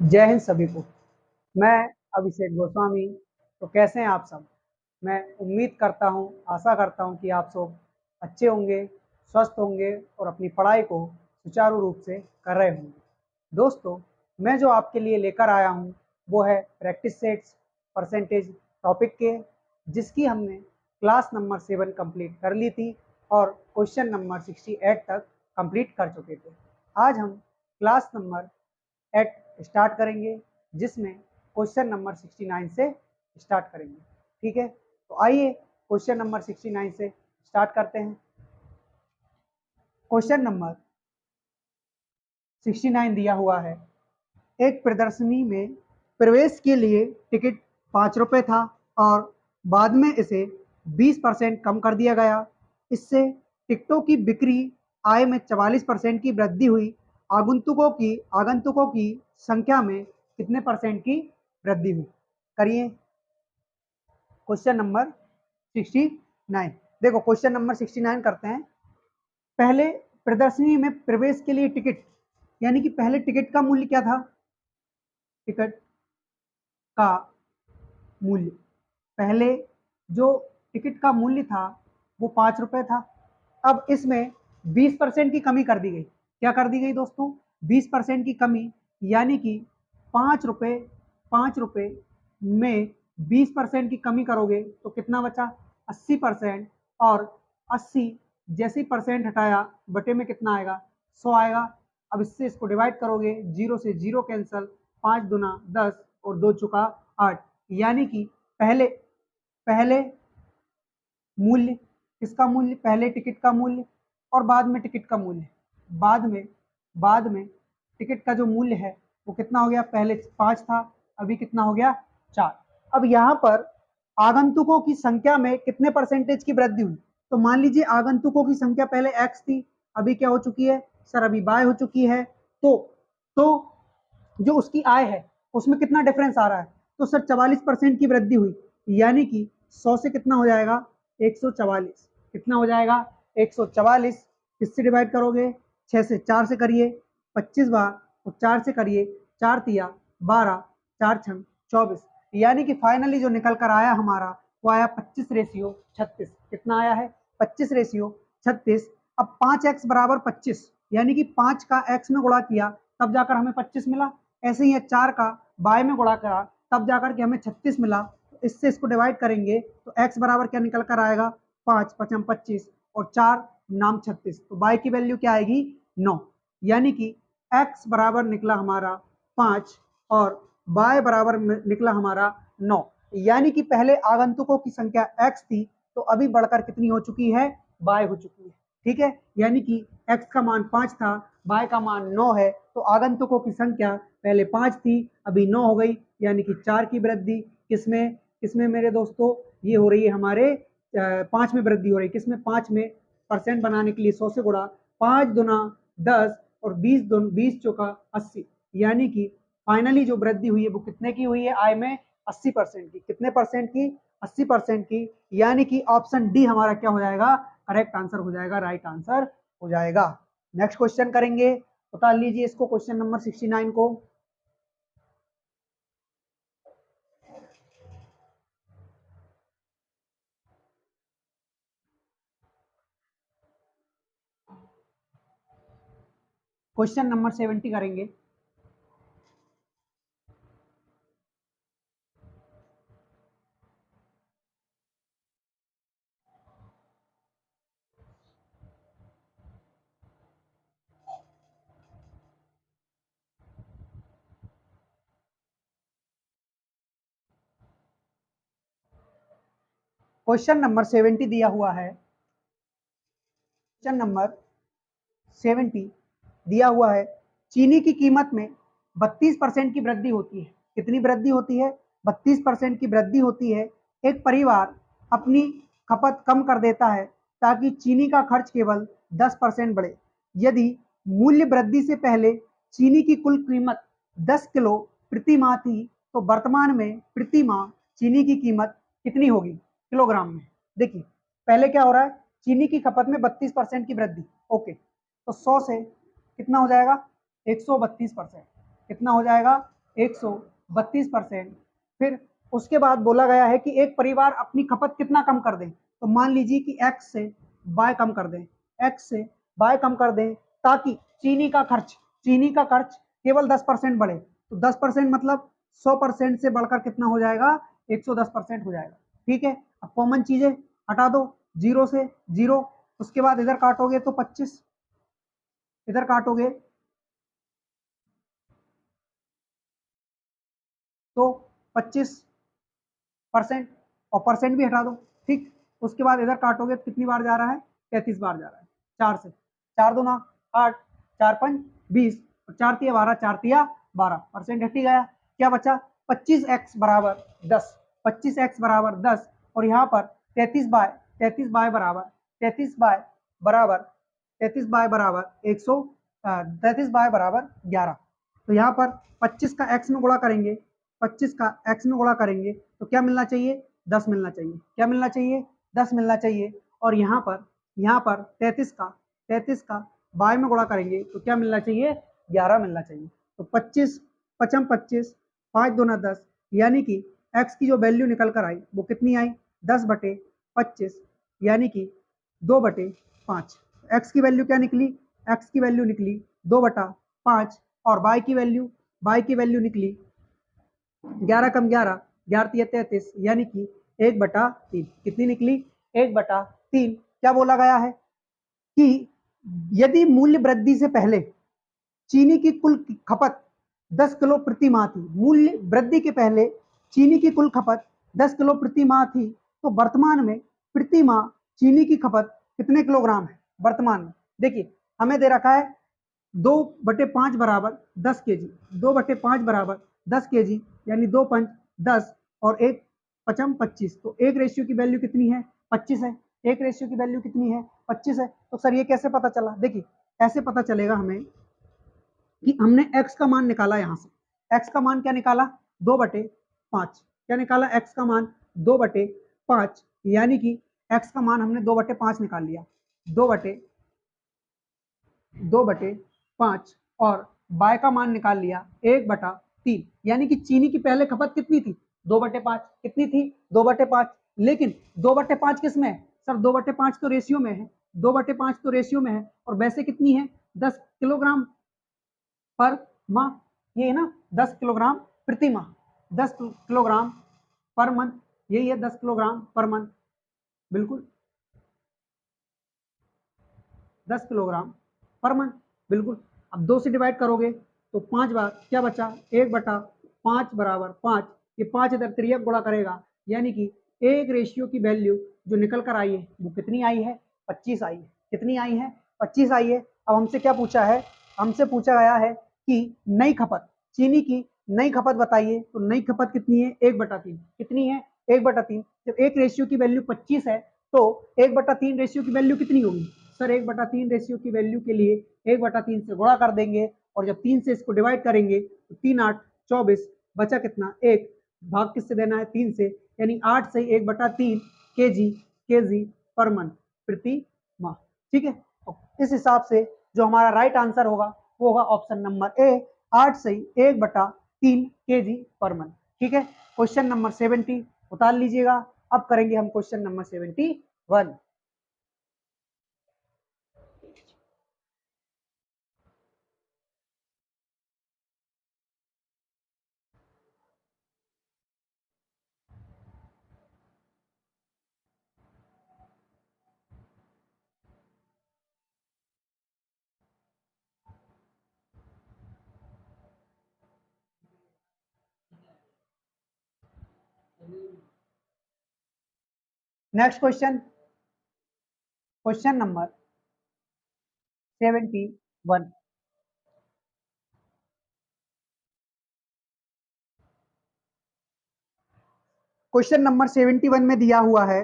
जय हिंद सभी को। मैं अभिषेक गोस्वामी। तो कैसे हैं आप सब? मैं उम्मीद करता हूं, आशा करता हूं कि आप सब अच्छे होंगे, स्वस्थ होंगे और अपनी पढ़ाई को सुचारू रूप से कर रहे होंगे। दोस्तों, मैं जो आपके लिए लेकर आया हूं वो है प्रैक्टिस सेट्स परसेंटेज टॉपिक के, जिसकी हमने क्लास नंबर 7 कंप्लीट कर ली थी और क्वेश्चन नंबर 68 तक कंप्लीट कर चुके थे। आज हम क्लास नंबर 8 स्टार्ट करेंगे, जिसमें क्वेश्चन नंबर 69 से स्टार्ट करेंगे। ठीक है, तो आइए क्वेश्चन नंबर 69 से स्टार्ट करते हैं। क्वेश्चन नंबर 69 दिया हुआ है, एक प्रदर्शनी में प्रवेश के लिए टिकट 5 रुपये था और बाद में इसे 20% कम कर दिया गया। इससे टिकटों की बिक्री आय में 44% की वृद्धि हुई। आगंतुकों की संख्या में कितने परसेंट की वृद्धि हुई? करिए क्वेश्चन नंबर 69। देखो, क्वेश्चन नंबर 69 करते हैं। पहले प्रदर्शनी में प्रवेश के लिए टिकट, यानी कि पहले टिकट का मूल्य क्या था? टिकट का मूल्य, पहले जो टिकट का मूल्य था वो 5 रुपये था। अब इसमें 20% की कमी कर दी गई। क्या कर दी गई दोस्तों? 20% की कमी, यानी कि 5 रुपये, 5 रुपये में 20% की कमी करोगे तो कितना बचा? 80%। और 80 जैसे ही परसेंट हटाया बटे में कितना आएगा? 100 आएगा। अब इससे इसको डिवाइड करोगे, 0 से 0 कैंसल, 5 दूना 10 और 2 चुका 8, यानी कि पहले पहले मूल्य, किसका मूल्य? पहले टिकट का मूल्य और बाद में टिकट का मूल्य। बाद में टिकट का जो मूल्य है वो कितना हो गया? पहले 5 था, अभी कितना हो गया? 4। अब यहाँ पर आगंतुकों की संख्या में कितने परसेंटेज की वृद्धि हुई? तो मान लीजिए आगंतुकों की संख्या पहले x थी, अभी क्या हो चुकी है सर? अभी y हो चुकी है। तो जो उसकी आय है उसमें कितना डिफरेंस आ रहा है? तो सर 44% की वृद्धि हुई, यानी कि 100 से कितना हो जाएगा? 144। कितना हो जाएगा? 144। किससे डिवाइड करोगे? 6 से, 4 से करिए 25 बार और 4 से करिए 4 तिया 12, 4 छंग 24, यानी कि फाइनली जो निकल कर आया हमारा वो आया 25:36। कितना आया है? 25:36। अब 5x बराबर 25, यानी कि 5 का x में गुणा किया तब जाकर हमें 25 मिला। ऐसे ही 4 का y में गुणा करा तब जाकर के हमें 36 मिला। तो इससे इसको डिवाइड करेंगे तो x बराबर क्या निकल कर आएगा? 5 पचम 25 और 4 नाम 36। तो y की वैल्यू क्या आएगी? 9, यानी कि x बराबर निकला हमारा 5 और y बराबर निकला हमारा 9, यानी कि पहले आगंतुकों की संख्या x थी तो अभी बढ़कर कितनी हो चुकी है? y हो चुकी है। ठीक है, यानी कि x का मान 5 था, y का मान 9 है, तो आगंतुकों की संख्या पहले 5 थी, अभी 9 हो गई, यानी कि 4 की वृद्धि। किसमें किसमें मेरे दोस्तों? ये हो रही है हमारे 5 में वृद्धि हो रही है। किसमें? 5 में। परसेंट बनाने के लिए 100 से गुणा, 5 दुना 10 और 20 चौका 80, यानी कि फाइनली जो वृद्धि हुई है वो कितने की हुई है? आय में 80% की। कितने परसेंट की? 80% की, यानी कि ऑप्शन डी हमारा क्या हो जाएगा? करेक्ट आंसर हो जाएगा, राइट आंसर हो जाएगा। नेक्स्ट क्वेश्चन करेंगे, बता लीजिए इसको, क्वेश्चन नंबर 69 को। क्वेश्चन नंबर 70 करेंगे। क्वेश्चन नंबर 70 दिया हुआ है। क्वेश्चन नंबर 70 दिया हुआ है, चीनी की कीमत में 32% की वृद्धि होती है। कितनी वृद्धि होती है? 32% की वृद्धि होती है। एक परिवार अपनी खपत कम कर देता है ताकि चीनी का खर्च केवल 10% बढ़े। यदि मूल्य वृद्धि से पहले चीनी की कुल कीमत 10 किलो प्रति माह थी तो वर्तमान में प्रति माह चीनी की कीमत कितनी होगी किलोग्राम में? देखिए, पहले क्या हो रहा है? चीनी की खपत में 32% की वृद्धि। ओके, तो 100 से कितना हो जाएगा? 132%। कितना हो जाएगा? 132%। फिर उसके बाद बोला गया है कि एक परिवार अपनी खपत कितना कम कर दें, तो मान लीजिए कि x से y कम कर दें, x से y कम कर दें, ताकि चीनी का खर्च केवल 10% बढ़े। तो 10% मतलब 100% से बढ़कर कितना हो जाएगा, 110% हो जाएगा। ठीक है, अब कॉमन चीजें हटा दो, 0 से 0, उसके बाद इधर काटोगे तो 25, इधर काटोगे तो 25% और परसेंट भी हटा दो। ठीक, उसके बाद इधर काटोगे तो कितनी बार जा रहा है, 33 बार जा रहा है। 4 से, 4 दूना 8, 4 5 20, और 4 तिया 12, 4 तिया 12, परसेंट हट ही गया। क्या बचा, 25x बराबर 10, 25x बराबर 10, और यहाँ पर 33 बाय बराबर 100, 33 बाय बराबर 11। तो यहाँ पर 25 का x में गुणा करेंगे, 25 का x में गुणा करेंगे तो क्या मिलना चाहिए, 10 मिलना चाहिए। क्या मिलना चाहिए, 10 मिलना चाहिए। और यहाँ पर 33 का y में गुणा करेंगे तो क्या मिलना चाहिए, 11 मिलना चाहिए। तो 25 पचम 25, 5 दूना 10, यानी कि x की जो वैल्यू निकल कर आई वो कितनी आई, 10/25, यानी कि 2/5। x की वैल्यू क्या निकली, x की वैल्यू निकली 2/5, और y की वैल्यू निकली 11 कम 11, 11 तिया 33, यानी कि 1/3। कितनी निकली, 1/3। क्या बोला गया है कि यदि मूल्य वृद्धि से पहले चीनी की कुल खपत 10 किलो प्रति माह थी, मूल्य वृद्धि के पहले चीनी की कुल खपत 10 किलो प्रति माह थी, तो वर्तमान में प्रति माह चीनी की खपत कितने किलोग्राम है। वर्तमान में देखिए हमें दे रखा है 2/5 बराबर 10 के जी, 2/5 बराबर 10 के जी, यानी 2 पंच 10 और 1 पचम 25। तो एक रेशियो की वैल्यू कितनी है, 25 है। एक रेशियो की वैल्यू कितनी है, 25 है। तो सर ये कैसे पता चला, देखिए ऐसे पता चलेगा हमें कि हमने x का मान निकाला, यहाँ से x का मान क्या निकाला, 2/5। क्या निकाला, x का मान 2/5, यानी कि x का मान हमने 2/5 निकाल लिया, 2/5, और y का मान निकाल लिया 1/3, यानी कि चीनी की पहले खपत कितनी थी, 2/5। कितनी थी, 2/5। लेकिन 2/5 किस में है सर, 2/5 तो रेशियो में है, 2/5 तो रेशियो में है, और वैसे कितनी है, 10 किलोग्राम पर माह, ये है ना 10 किलोग्राम प्रति माह, 10 किलोग्राम पर मंथ, यही है 10 किलोग्राम पर मंथ, बिल्कुल 10 किलोग्राम पर मंथ, बिल्कुल। अब 2 से डिवाइड करोगे तो 5 बार, क्या बचा, 1/5 बराबर 5, ये 5 इधर तिर्यक गुणा करेगा, यानी कि एक रेशियो की वैल्यू जो निकल कर आई है वो कितनी आई है, 25 आई है। कितनी आई है, 25 आई है। अब हमसे क्या पूछा है, हमसे पूछा गया है कि नई खपत, चीनी की नई खपत बताइए, तो नई खपत कितनी है, 1/3। कितनी है, 1/3। जब एक रेशियो की वैल्यू 25 है तो 1/3 रेशियो की वैल्यू कितनी होगी सर, 1/3 रेशियो की वैल्यू के लिए 1/3 से गुणा कर देंगे, और जब 3 से इसको डिवाइड करेंगे तो 3 8 24, बचा कितना, 1, भाग किससे देना है, 3 से, यानी 8 से 1/3 केजी पर मंथ, प्रति माह। ठीक है, तो इस हिसाब से जो हमारा राइट आंसर होगा वो होगा ऑप्शन नंबर ए, 8 से 1/3 केजी पर मंथ। ठीक है, क्वेश्चन नंबर 70 उतार लीजिएगा। अब करेंगे हम question number 71। Next question, question number 71। Question number 71 में दिया हुआ है,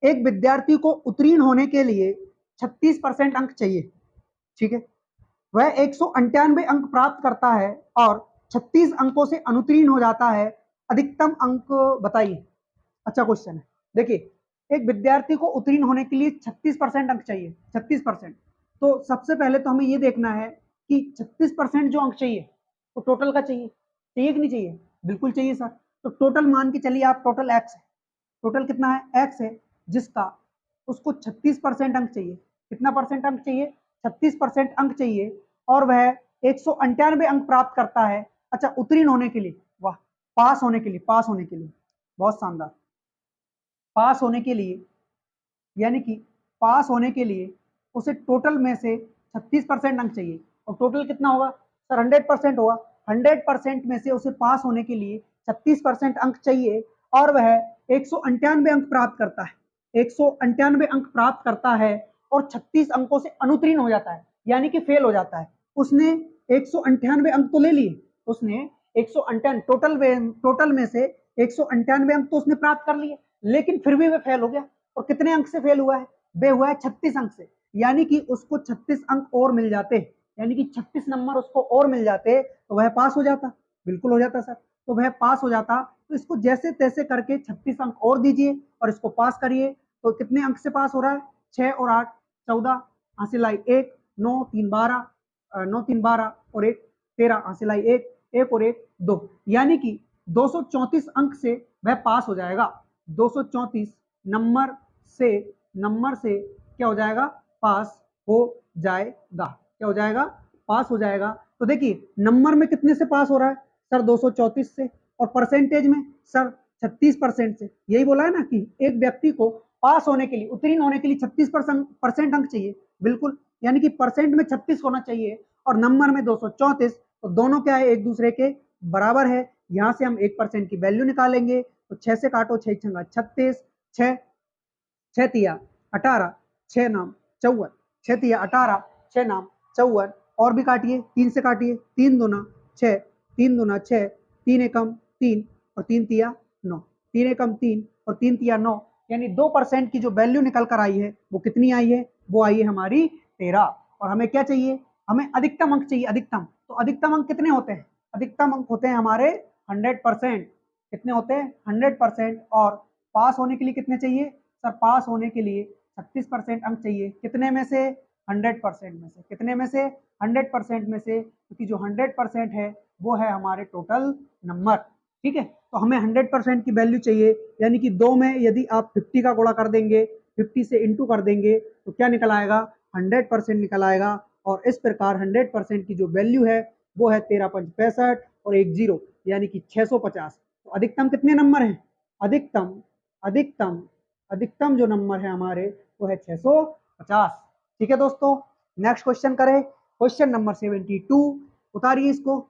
एक विद्यार्थी को उत्तीर्ण होने के लिए 36% अंक चाहिए। ठीक है, वह 198 अंक प्राप्त करता है और 36 अंकों से अनुत्तीर्ण हो जाता है, अधिकतम अंक बताइए। अच्छा क्वेश्चन है, देखिए एक विद्यार्थी को उत्तीर्ण होने के लिए 36% अंक चाहिए, 36%। तो सबसे पहले तो हमें ये देखना है कि 36% जो अंक चाहिए वो टोटल का चाहिए, चाहिए कि नहीं चाहिए? बिल्कुल चाहिए सर। तो टोटल मान के चलिए आप, टोटल एक्स है, टोटल कितना है? एक्स है, जिसका उसको 36% अंक चाहिए। कितना परसेंट अंक चाहिए? 36% अंक चाहिए, और वह 198 अंक प्राप्त करता है। अच्छा, उत्तीर्ण होने के लिए, वाह, पास होने के लिए, पास होने के लिए, बहुत शानदार। पास होने के लिए, यानी कि पास होने के लिए उसे टोटल में से 36% अंक चाहिए। और टोटल कितना होगा सर? 100% होगा। 100% में से उसे पास होने के लिए 36% अंक चाहिए, और वह 198 अंक प्राप्त करता है। 198 अंक प्राप्त करता है और 36 अंकों से अनुत्तीर्ण हो जाता है, यानी कि फेल हो जाता है। उसने 198 अंक तो ले लिए, उसने 198 टोटल में से 198 अंक तो उसने प्राप्त कर लिए, लेकिन फिर भी वह फेल हो गया। और कितने अंक से फेल हुआ है? वे हुआ है 36 अंक से। यानी कि उसको 36 अंक और मिल जाते, यानी कि 36 नंबर उसको और मिल जाते, तो वह पास हो जाता। बिल्कुल हो जाता सर। तो वह पास हो जाता। तो इसको जैसे तैसे करके 36 अंक और दीजिए और इसको पास करिए। तो कितने अंक से पास हो रहा है? 6 और 8 14, हासिल आई 1, 9 3 12, 9 3 12 और 1 13, हासिल आई 1, 1 और 1 2, यानी कि 234 अंक से वह पास हो जाएगा। 234 नंबर से क्या हो जाएगा? पास हो जाएगा। क्या हो जाएगा? पास हो जाएगा। तो देखिए नंबर में कितने से पास हो रहा है सर? 234 से। और परसेंटेज में सर 36% से। यही बोला है ना कि एक व्यक्ति को पास होने के लिए, उत्तीर्ण होने के लिए 36% अंक चाहिए। बिल्कुल, यानी कि परसेंट में 36 होना चाहिए और नंबर में 234। तो दोनों क्या है? एक दूसरे के बराबर है। यहां से हम 1% की वैल्यू निकालेंगे। तो 6 से काटो, 6 छंगा 36, 6 6 तिया 18, 6 नाम 54, 6 तिया 18, 6 नाम 54। और भी काटिए, 3 से काटिए, 3 दूना 6, 3 दूना 6, 3 एकम 3 और 3 तिया 9, 3 एकम 3 और 3 तिया 9, यानी 2% की जो वैल्यू निकल कर आई है वो कितनी आई है? वो आई है हमारी 13। और हमें क्या चाहिए? हमें अधिकतम अंक चाहिए, अधिकतम। तो अधिकतम अंक कितने होते हैं? अधिकतम अंक होते हैं हमारे 100%। कितने होते हैं? 100%। और पास होने के लिए कितने चाहिए सर? पास होने के लिए 36% अंक चाहिए। कितने में से? 100% में से। कितने में से? 100% में से, क्योंकि जो 100% है वो है हमारे टोटल नंबर। ठीक है, तो हमें 100% की वैल्यू चाहिए, यानी कि 2 में यदि आप 50 का गुणा कर देंगे, 50 से इंटू कर देंगे, तो क्या निकल आएगा? 100% निकल आएगा। और इस प्रकार 100% की जो वैल्यू है वो है 13 पंच 65 और 1 जीरो, यानी कि 650। तो अधिकतम कितने नंबर हैं? अधिकतम अधिकतम अधिकतम जो नंबर है हमारे वो है 650। ठीक है दोस्तों, नेक्स्ट क्वेश्चन करें। क्वेश्चन नंबर 72, उतारिए इसको।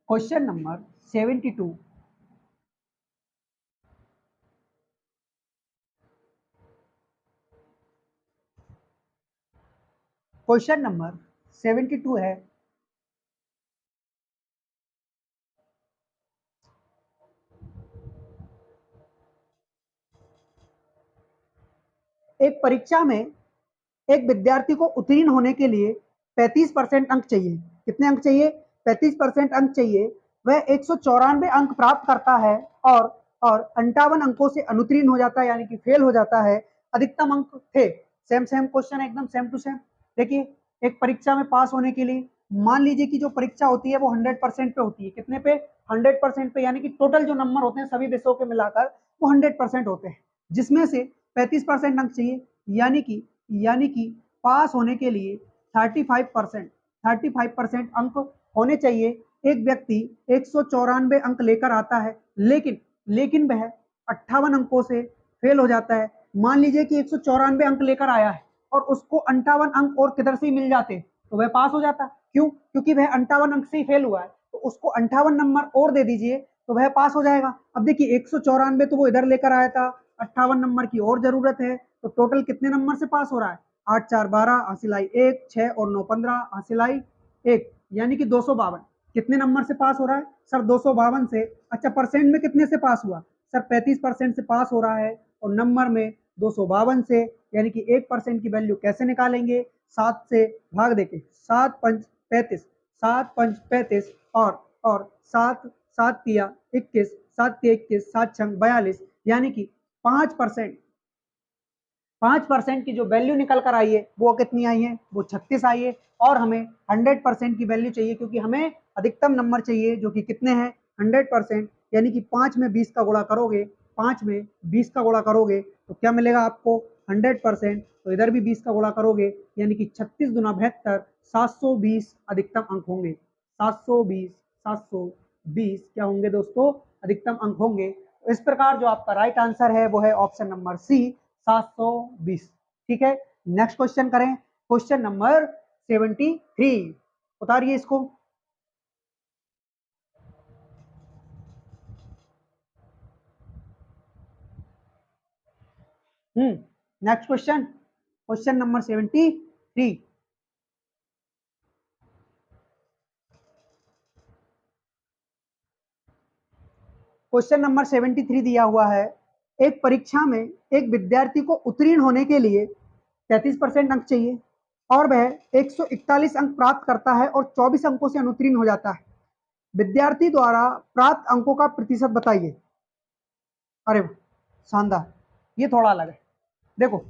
Question number 72। क्वेश्चन नंबर 72 है, एक परीक्षा में एक विद्यार्थी को उत्तीर्ण होने के लिए 35% अंक चाहिए। कितने अंक चाहिए? 35% अंक चाहिए। वह 194 अंक प्राप्त करता है और 58 अंकों से अनुत्तीर्ण हो जाता है, यानी कि फेल हो जाता है। अधिकतम अंक थे, सेम सेम क्वेश्चन, एकदम सेम टू सेम। देखिए, एक परीक्षा में पास होने के लिए मान लीजिए कि जो परीक्षा होती है वो 100% पे होती है। कितने पे? 100% पे, यानी कि टोटल जो नंबर होते हैं सभी विषयों के मिलाकर वो 100% होते हैं, जिसमें से 35% अंक चाहिए। यानी कि पास होने के लिए 35% अंक होने चाहिए। एक व्यक्ति 194 अंक लेकर आता है, लेकिन वह 58 अंकों से फेल हो जाता है। मान लीजिए कि 194 अंक लेकर आया है और उसको 58 अंक और किधर से मिल जाते तो वह पास हो जाता। क्यों? क्योंकि वह 58 अंक से ही फेल हुआ है, तो उसको 58 नंबर और दे दीजिए तो वह पास हो जाएगा। अब देखिए 194 तो वो इधर लेकर आया था, 58 नंबर की और जरूरत है, तो टोटल कितने नंबर से पास हो रहा है? 8 4 12, हासिल आई 1, 6 और 9 15, हासिल आई 1, यानी कि 252। कितने नंबर से पास हो रहा है सर? 252 से। अच्छा, परसेंट में कितने से पास हुआ? सर 35% से पास हो रहा है, और नंबर में 252 से, यानी कि 1% की वैल्यू कैसे निकालेंगे? 7 से भाग देके, 7 पंच 35, 7 पंच 35, और 7 7 तिया 21, 7 तिया 21, 7 छंग 42, यानी कि 5%, 5% की जो वैल्यू निकल कर आई है वो कितनी आई है? वो 36 आई है। और हमें 100% की वैल्यू चाहिए, क्योंकि हमें अधिकतम नंबर चाहिए, जो कि कितने हैं? 100%, यानी कि 5 में 20 का गुणा करोगे, 5 में 20 का गुणा करोगे तो क्या मिलेगा आपको? 100%। तो इधर भी 20 का गुणा करोगे, यानी कि 36 दुना 72, 720 अधिकतम अंक होंगे। 720, 720 क्या होंगे दोस्तों? अधिकतम अंक होंगे। तो इस प्रकार जो आपका राइट आंसर है वो है ऑप्शन नंबर सी, 720। ठीक है, नेक्स्ट क्वेश्चन करें। क्वेश्चन नंबर 73, उतारिए इसको। Next question, question number 73। Question number 73 दिया हुआ है, एक परीक्षा में एक विद्यार्थी को उत्तीर्ण होने के लिए 33% अंक चाहिए, और वह 141 अंक प्राप्त करता है और 24 अंकों से अनुत्तीर्ण हो जाता है। विद्यार्थी द्वारा प्राप्त अंकों का प्रतिशत बताइए। अरे वाह, शानदार। ये थोड़ा अलग है। देखो,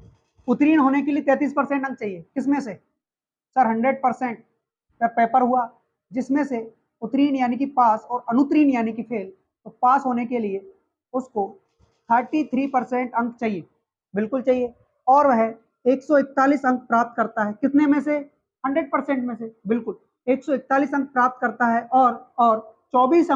उत्तीर्ण होने के लिए 33% अंक चाहिए, किसमें से? सर 100% का पेपर हुआ, जिसमें से उत्तीर्ण यानी कि पास और अनुत्तीर्ण यानी कि फेल। तो पास होने के लिए उसको 33% अंक चाहिए, बिल्कुल चाहिए। और वह 141 अंक प्राप्त करता है, कितने में से? 100% में से, बिल्कुल। 141 अंक प्राप्त करता है, और 24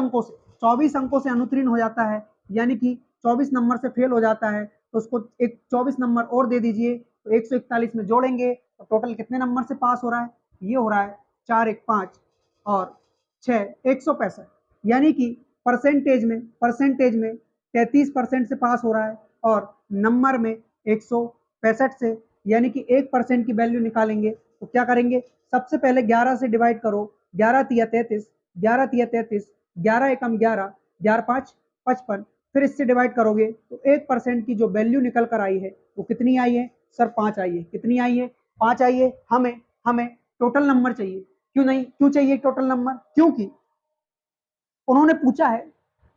अंकों से अनुत्तीर्ण हो जाता है, यानी कि 24 नंबर से फेल हो जाता है। तो उसको एक 24 नंबर और दे दीजिए, तो 141 में जोड़ेंगे तो टोटल कितने नंबर से पास हो रहा है? ये हो रहा है 4 1 5 और 6 165, यानी कि परसेंटेज में 33% से पास हो रहा है, और नंबर में 165 से, यानी कि 1% की वैल्यू निकालेंगे तो क्या करेंगे? सबसे पहले 11 से डिवाइड करो, 11 तिया 33, 11 तिया 33, 11 एकम 11, 11 5 55, फिर इससे डिवाइड करोगे तो 1% की जो वैल्यू निकल कर आई है वो कितनी आई है? सर 5 आई है। कितनी आई है? 5 आई है। हमें हमें टोटल नंबर चाहिए। क्यों नहीं, क्यों चाहिए टोटल नंबर? क्योंकि उन्होंने पूछा है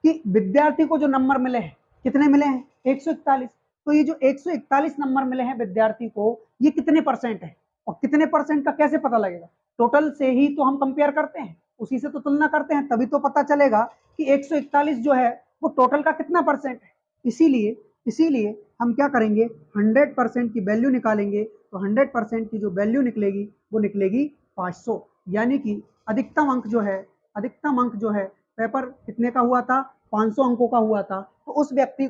कि विद्यार्थी को जो नंबर मिले हैं, कितने मिले हैं? 141। तो ये जो 141 नंबर मिले हैं विद्यार्थी को, ये कितने परसेंट है? और कितने परसेंट का कैसे पता लगेगा? टोटल से ही तो हम कंपेयर करते हैं, उसी से तो तुलना करते हैं, तभी तो पता चलेगा कि 141 जो है वो टोटल का कितना परसेंट है। इसीलिए इसीलिए हम क्या करेंगे? 100% की वैल्यू निकालेंगे, तो 100% की जो वैल्यू निकलेगी वो निकलेगी 500, यानी कि अधिकतम अंक जो है, अधिकतम अंक जो है, पेपर कितने का हुआ था? 500 अंकों का हुआ था। तो उस व्यक्ति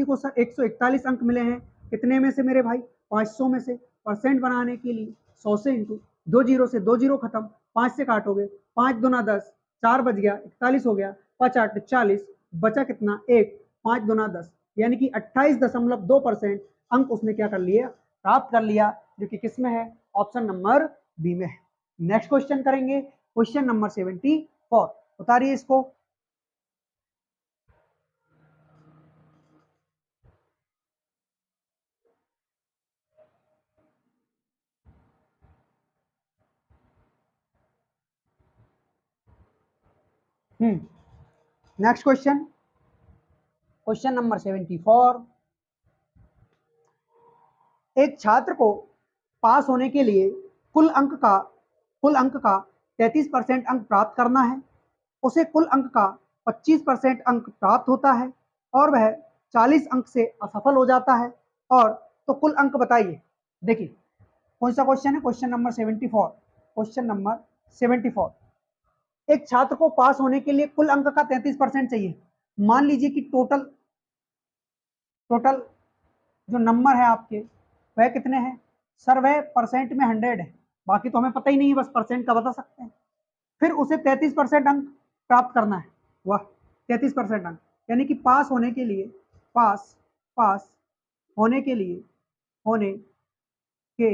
को सर 141 अंक मिले हैं, कितने में से मेरे भाई? 500 में से। परसेंट बनाने के लिए 100 से इंटू, 2 जीरो से 2 जीरो खत्म, 5 से काटोगे, 5 दुना 10, 4 बज गया, 41 हो गया, 5 8 40, बचा कितना? 1, 5 दुना 10, यानी कि 28.2% अंक उसने क्या कर लिया? प्राप्त कर लिया, जो कि किस में है? ऑप्शन नंबर बी में है। नेक्स्ट क्वेश्चन करेंगे, क्वेश्चन नंबर 74, उतारिए इसको। Next question, question number 74। एक छात्र को पास होने के लिए कुल अंक का 33% अंक प्राप्त करना है। उसे कुल अंक का 25% अंक प्राप्त होता है, और वह 40 अंक से असफल हो जाता है। और तो कुल अंक बताइए। देखिए, कौन सा क्वेश्चन है? Question number 74। क्वेश्चन नंबर 74, एक छात्र को पास होने के लिए कुल अंक का 33% चाहिए। मान लीजिए कि टोटल टोटल जो नंबर है आपके, वह कितने हैं? सर वह परसेंट में 100 है, बाकी तो हमें पता ही नहीं है, बस परसेंट का बता सकते हैं। फिर उसे 33% अंक प्राप्त करना है। वाह, 33% अंक, यानी कि पास पास होने के लिए होने के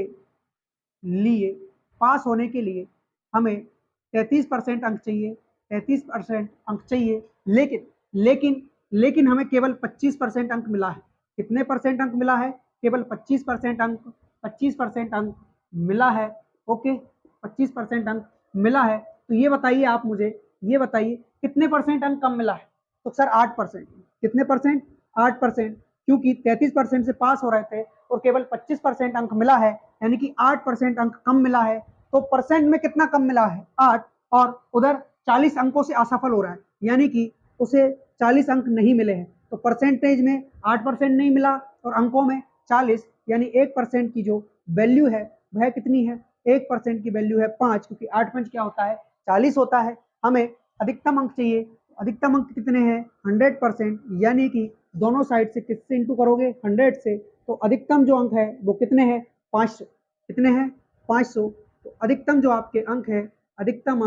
लिए पास होने के लिए हमें 33% अंक चाहिए। 33% अंक चाहिए, लेकिन लेकिन लेकिन हमें केवल 25% अंक मिला है। कितने परसेंट अंक मिला है? केवल 25% अंक, 25% अंक मिला है। ओके, 25% अंक मिला है। तो ये बताइए आप मुझे, ये बताइए कितने परसेंट अंक कम मिला है? तो सर 8%। कितने परसेंट? 8%, क्योंकि 33% से पास हो रहे थे और केवल 25% अंक मिला है, यानी कि 8% अंक कम मिला है। तो परसेंट में कितना कम मिला है? 8, और उधर 40 अंकों से असफल हो रहा है, यानी कि उसे 40 अंक नहीं मिले हैं। तो परसेंटेज में 8% नहीं मिला और अंकों में 40, यानी 1% की जो वैल्यू है वह कितनी है? 1% की वैल्यू है 5, क्योंकि 8 क्या होता है? 40 होता है। हमें अधिकतम अंक चाहिए, अधिकतम अंक कितने हैं? 100%, यानी कि दोनों साइड से किससे इंटू करोगे? 100 से। तो अधिकतम जो अंक है वो कितने हैं? 500। कितने हैं? 500। तो अधिकतम जो आपके अंक है, अधिकतम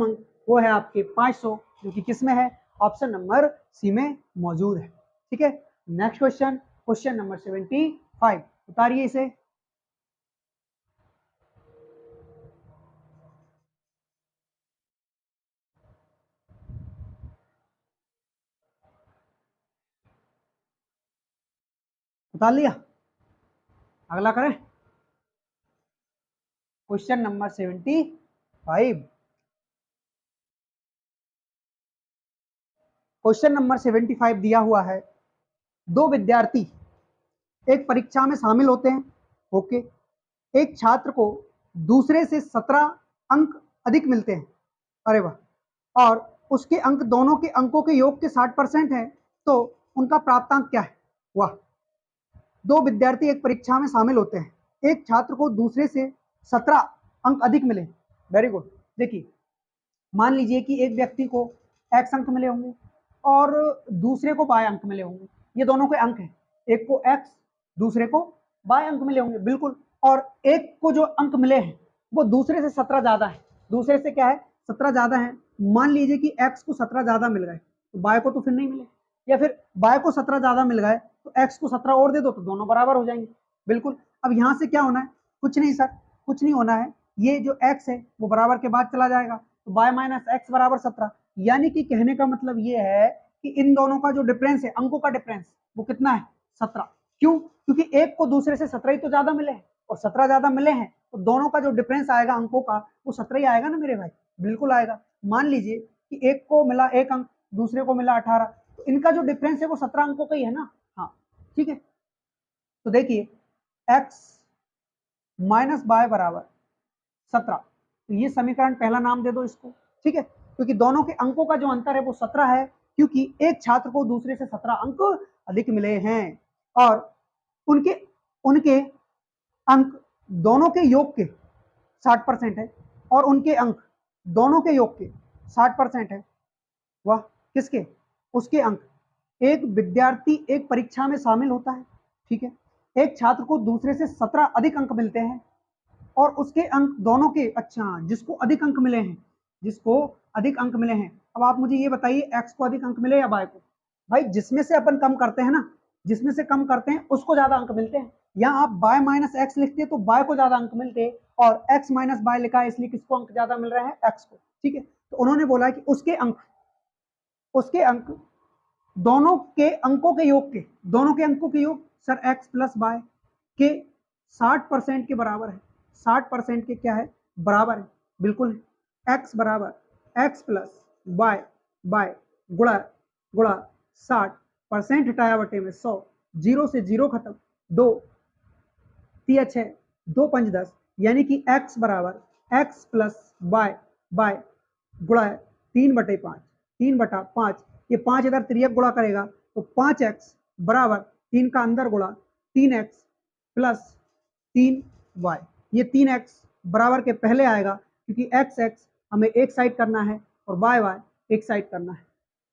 अंक वो है आपके 500, जो कि किस में है? ऑप्शन नंबर सी में मौजूद है। ठीक है, नेक्स्ट क्वेश्चन, क्वेश्चन नंबर 75, उतारिए इसे। उतार लिया? अगला करें, क्वेश्चन नंबर 75। क्वेश्चन नंबर 75 दिया हुआ है, दो विद्यार्थी एक परीक्षा में शामिल होते हैं। ओके, एक छात्र को दूसरे से 17 अंक अधिक मिलते हैं। अरे वाह! और उसके अंक दोनों के अंकों के योग के 60% है, तो उनका प्राप्तांक क्या है? वाह! दो विद्यार्थी एक परीक्षा में शामिल होते हैं, एक छात्र को दूसरे से 17 अंक अधिक मिले। Very good. देखिए, मान लीजिए कि एक व्यक्ति को x अंक मिले होंगे और दूसरे को y अंक मिले होंगे। ये दोनों के अंक हैं, एक को x, दूसरे को y अंक मिले होंगे, बिल्कुल। और एक को जो अंक मिले हैं वो दूसरे से 17 ज्यादा है। दूसरे से क्या है? 17 ज्यादा है। मान लीजिए कि x को 17 ज्यादा मिल गए, तो y को तो फिर नहीं मिले, या फिर y को 17 ज्यादा मिल गए तो x को 17 और दे दो, तो दोनों बराबर हो जाएंगे। बिल्कुल। अब यहाँ से क्या होना है? कुछ नहीं सर, कुछ नहीं होना है। ये जो x है वो बराबर के बाद चला जाएगा, तो y माइनस एक्स बराबर 17। यानी कि कहने का मतलब ये है कि इन दोनों का जो डिफरेंस है, अंकों का डिफरेंस, वो कितना है? 17। क्यों? क्योंकि एक को दूसरे से 17 ही तो ज्यादा मिले हैं, और 17 ज्यादा मिले हैं तो दोनों का जो डिफरेंस आएगा अंकों का, वो 17 ही आएगा ना मेरे भाई। बिल्कुल आएगा। मान लीजिए कि एक को मिला 1 अंक, दूसरे को मिला 18, तो इनका जो डिफरेंस है वो 17 अंकों का ही है ना। हाँ, ठीक है। तो देखिए, x माइनस बाय बराबर 17, तो ये समीकरण पहला नाम दे दो इसको। ठीक है, क्योंकि दोनों के अंकों का जो अंतर है वो 17 है, क्योंकि एक छात्र को दूसरे से 17 अंक अधिक मिले हैं, और उनके उनके अंक दोनों के योग के 60% है, और उनके अंक दोनों के योग के 60% है। वह किसके? उसके अंक। एक विद्यार्थी एक परीक्षा में शामिल होता है, ठीक है, एक छात्र को दूसरे से 17 अधिक अंक मिलते हैं, और उसके अंक दोनों के, अच्छा, जिसको अधिक अंक मिले हैं, जिसको अधिक अंक मिले हैं। अब आप मुझे ये बताइए, एक्स को अधिक अंक मिले या बाय को? भाई जिसमें से अपन कम करते हैं ना, जिसमें से कम करते हैं उसको ज्यादा अंक मिलते हैं। यहाँ आप बाय माइनस एक्स लिखते हैं तो बाय को ज्यादा अंक मिलते हैं, और एक्स माइनस बाय लिखा है इसलिए किसको अंक ज्यादा मिल रहे हैं? एक्स को। ठीक है, तो उन्होंने बोला कि उसके अंक दोनों के अंकों के योग के, दोनों के अंकों के योग सर एक्स प्लस बाय के 60% के बराबर है। 60% के क्या है? बराबर है, बिल्कुल है। एक्स बराबर एक्स प्लस बाय बाय गुणा गुणा 60%, हटाया बटे में 100, 0 से 0 खत्म, 2 3 6, 2 5 10, यानी कि x बराबर एक्स प्लस बाय बाय गुणा 3/5, 3/5। ये 5 इधर तिर्यक गुणा करेगा तो 5x बराबर 3 का अंदर गुणा 3x प्लस 3y। ये 3x बराबर के पहले आएगा, क्योंकि x हमें एक साइड करना है और y एक साइड करना है,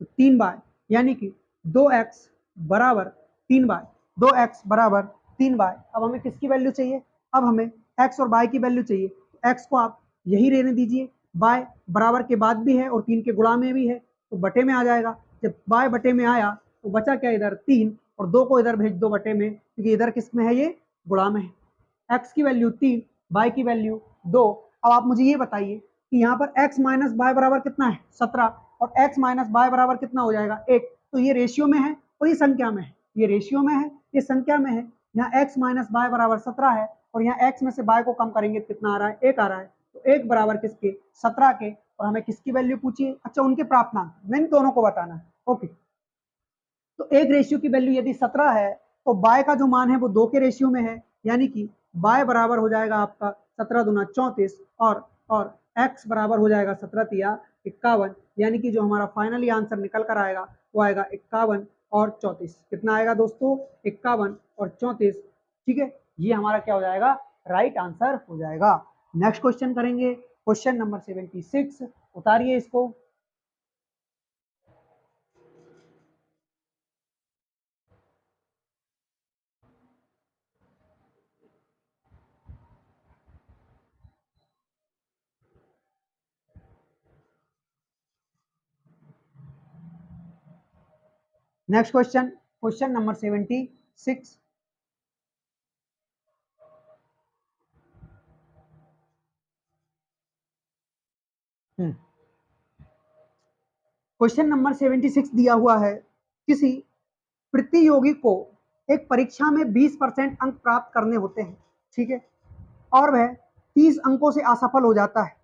तो 3y, यानी कि 2x बराबर 3y, 2x बराबर 3y। अब हमें किसकी वैल्यू चाहिए? अब हमें x और y की वैल्यू चाहिए। तो x को आप यही रहने दीजिए, y बराबर के बाद भी है और 3 के गुणा में भी है, तो बटे में आ जाएगा। जब y बटे में आया तो बचा क्या? इधर 3, और 2 को इधर भेज दो बटे में, क्योंकि इधर किस में है? ये गुणा में है। x की वैल्यू 3, y की वैल्यू 2। अब आप मुझे ये बताइए कि यहाँ पर x माइनस वाई बराबर कितना है 17 और x माइनस वाई बराबर कितना हो जाएगा 1। तो ये रेशियो में है और ये संख्या में है, ये रेशियो में है, ये संख्या में है। यहाँ x माइनस वाई बराबर 17 है और यहाँ x में से y को कम करेंगे कितना आ रहा है 1 आ रहा है। तो 1 बराबर किसके 17 के, और हमें किसकी वैल्यू पूछी है, अच्छा उनके प्राप्तांक, मैंने दोनों को बताना है। ओके, तो एक रेशियो की वैल्यू यदि 17 है तो y का जो मान है वो 2 के रेशियो में है, यानी कि y बराबर हो जाएगा आपका 17 दूना 34 और x बराबर हो जाएगा 17 तिया 51, यानी कि जो हमारा फाइनली आंसर निकल कर आएगा वो आएगा 51 और 34। कितना आएगा दोस्तों 51 और 34। ठीक है, ये हमारा क्या हो जाएगा राइट आंसर हो जाएगा। नेक्स्ट क्वेश्चन करेंगे, क्वेश्चन नंबर 76, उतारिए इसको। Next question, question number 76। Question number 76 दिया हुआ है, किसी प्रतियोगी को एक परीक्षा में 20% अंक प्राप्त करने होते हैं, ठीक है, और वह 30 अंकों से असफल हो जाता है,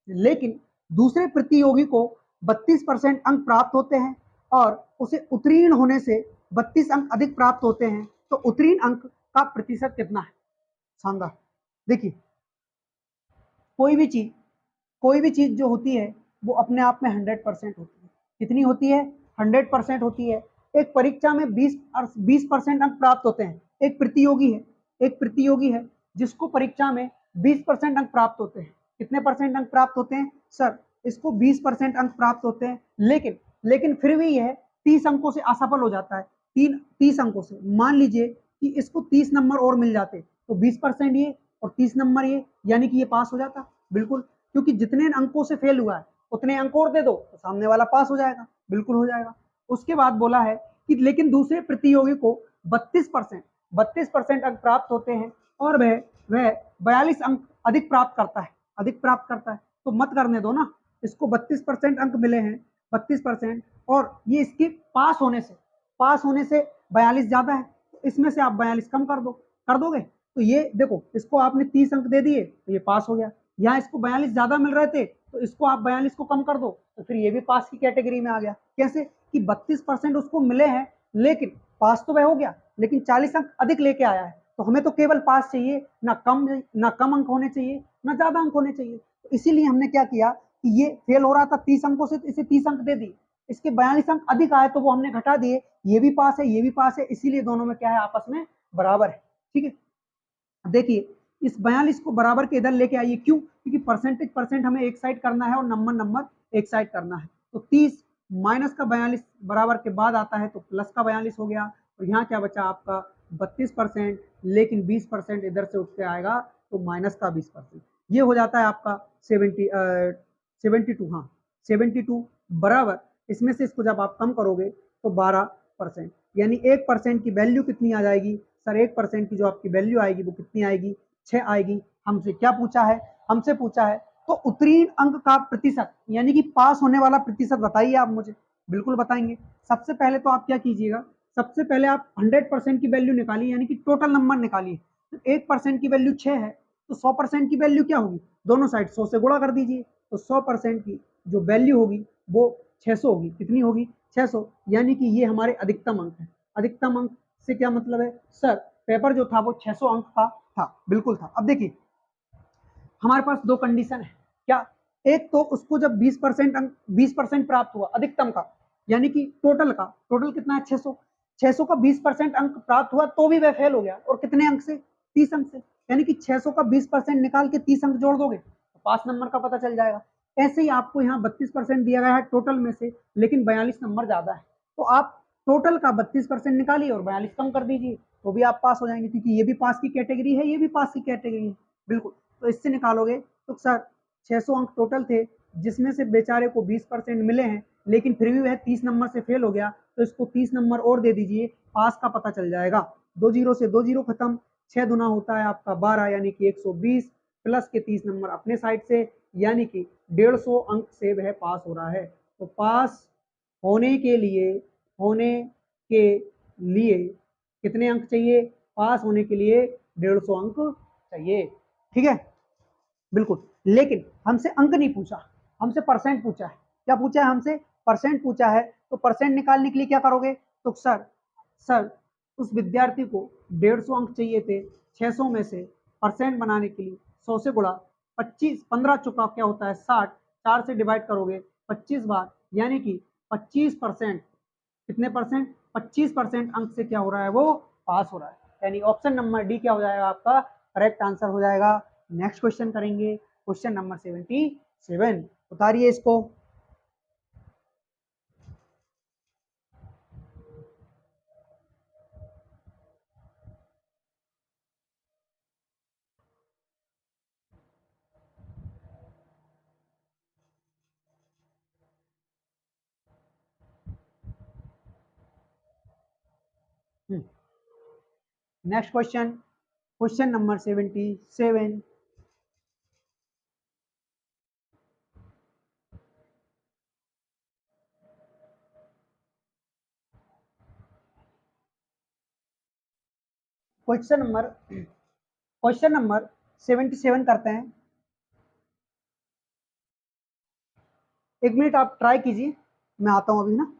लेकिन दूसरे प्रतियोगी को 32% अंक प्राप्त होते हैं और उसे उत्तीर्ण होने से 32 अंक अधिक प्राप्त होते हैं, तो उत्तीर्ण अंक का प्रतिशत कितना है। शानदार। देखिए, कोई भी चीज जो होती है वो अपने आप में 100% होती है। कितनी होती है 100% होती है। एक परीक्षा में 20% अंक प्राप्त होते हैं। एक प्रतियोगी है जिसको परीक्षा में 20% अंक प्राप्त होते हैं। कितने परसेंट अंक प्राप्त होते हैं सर, इसको 20% अंक प्राप्त होते हैं, लेकिन फिर भी यह 30 अंकों से असफल हो जाता है। 30 अंकों से, मान लीजिए कि इसको 30 नंबर और मिल जाते तो 20% ये और 30 नंबर ये, यानी कि ये पास हो जाता बिल्कुल, क्योंकि जितने अंकों से फेल हुआ है उतने अंक और दे दो तो सामने वाला पास हो जाएगा, बिल्कुल हो जाएगा। उसके बाद बोला है कि लेकिन दूसरे प्रतियोगी को 32% अंक प्राप्त होते हैं और वह 42 अंक अधिक प्राप्त करता है। तो मत करने दो ना, इसको 32% अंक मिले हैं, 32%, और ये इसके पास होने से 42 ज्यादा है, तो इसमें से आप 42 कम कर दोगे, तो ये देखो इसको आपने 30 अंक दे दिए तो ये पास हो गया। यहाँ इसको 42 ज्यादा मिल रहे थे तो इसको आप 42 को कम कर दो तो फिर ये भी पास की कैटेगरी में आ गया। कैसे कि 32% उसको मिले हैं, लेकिन पास तो वह हो गया, लेकिन 40 अंक अधिक लेके आया है, तो हमें तो केवल पास चाहिए, ना कम अंक होने चाहिए ना ज्यादा अंक होने चाहिए। तो इसीलिए हमने क्या किया कि ये फेल हो रहा था 30 अंकों से, तो इसे 30 अंक दे दिए। इसके 42 अंक अधिक आए तो वो हमने घटा दिए, ये भी पास है ये भी पास है, इसीलिए दोनों में क्या है आपस में बराबर है। ठीक है, देखिए इस 42 को बराबर के इधर लेके आइए, क्यों, क्योंकि परसेंट हमें एक साइड करना है और नंबर एक साइड करना है। तो 30 माइनस का 42 बराबर के बाद आता है तो प्लस का 42 हो गया, और यहाँ क्या बचा आपका 32%, लेकिन 20% इधर से उठ के आएगा तो माइनस का 20%, ये हो जाता है आपका 72। हाँ 72 बराबर, इसमें से इसको जब आप कम करोगे तो 12%, यानी 1% की वैल्यू कितनी आ जाएगी सर, 1% की जो आपकी वैल्यू आएगी वो कितनी आएगी 6 आएगी। हमसे क्या पूछा है, हमसे पूछा है तो उत्तीर्ण अंक का प्रतिशत, यानी कि पास होने वाला प्रतिशत बताइए आप मुझे। बिल्कुल बताएंगे। सबसे पहले तो आप क्या कीजिएगा, सबसे पहले आप 100% की वैल्यू निकालिए, यानी कि टोटल नंबर निकालिए। तो 1% की वैल्यू 6 है तो 100% की वैल्यू क्या होगी, दोनों साइड 100 से गुणा कर दीजिए, तो 100% की जो वैल्यू होगी वो 600 होगी। कितनी होगी 600, यानी कि ये हमारे अधिकतम अंक है। अधिकतम अंक से क्या मतलब है सर, पेपर जो था वो 600 अंक का था, बिल्कुल था। अब देखिए हमारे पास दो कंडीशन है, क्या, एक तो उसको जब 20% प्राप्त हुआ अधिकतम का, यानी कि टोटल कितना है 600 का 20% अंक प्राप्त हुआ तो भी वह फेल हो गया, और कितने अंक से 30 अंक से, यानी कि 600 का 20% निकाल के 30 अंक जोड़ दोगे तो पास नंबर का पता चल जाएगा। ऐसे ही आपको यहाँ 32% दिया गया है टोटल में से, लेकिन 42 नंबर ज्यादा है, तो आप टोटल का 32% निकालिए और 42 कम कर दीजिए तो भी आप पास हो जाएंगे, क्योंकि ये भी पास की कैटेगरी है ये भी पास की कैटेगरी है, बिल्कुल। तो इससे निकालोगे तो सर 600 अंक टोटल थे, जिसमें से बेचारे को 20% मिले हैं, लेकिन फिर भी वह 30 नंबर से फेल हो गया, तो इसको 30 नंबर और दे दीजिए, पास का पता चल जाएगा। 2 जीरो से 2 जीरो खत्म, 6 दुना होता है आपका 12, यानी कि 120 प्लस के 30 नंबर अपने साइड से, यानी कि 150 अंक से वह पास हो रहा है। तो पास होने के लिए कितने अंक चाहिए? पास होने के लिए 150 अंक चाहिए। ठीक है, बिल्कुल। लेकिन हमसे अंक नहीं पूछा, हमसे परसेंट पूछा है। क्या पूछा है हमसे? परसेंट पूछा है। तो परसेंट निकालने के लिए क्या करोगे? तो सर उस विद्यार्थी को 150 अंक चाहिए थे, 600 में से परसेंट बनाने के लिए 100 से गुणा 25, 15 चुका क्या होता है 60, 4 से डिवाइड करोगे 25 बार, यानी कि 25%। कितने परसेंट? 25% अंक से क्या हो रहा है? वो पास हो रहा है। यानी ऑप्शन नंबर डी क्या हो जाएगा आपका? करेक्ट आंसर हो जाएगा। नेक्स्ट क्वेश्चन करेंगे, क्वेश्चन नंबर 77। उतारिए इसको। Next question, question number 77। Question number 77 करते हैं। एक मिनट आप ट्राई कीजिए, मैं आता हूं अभी ना।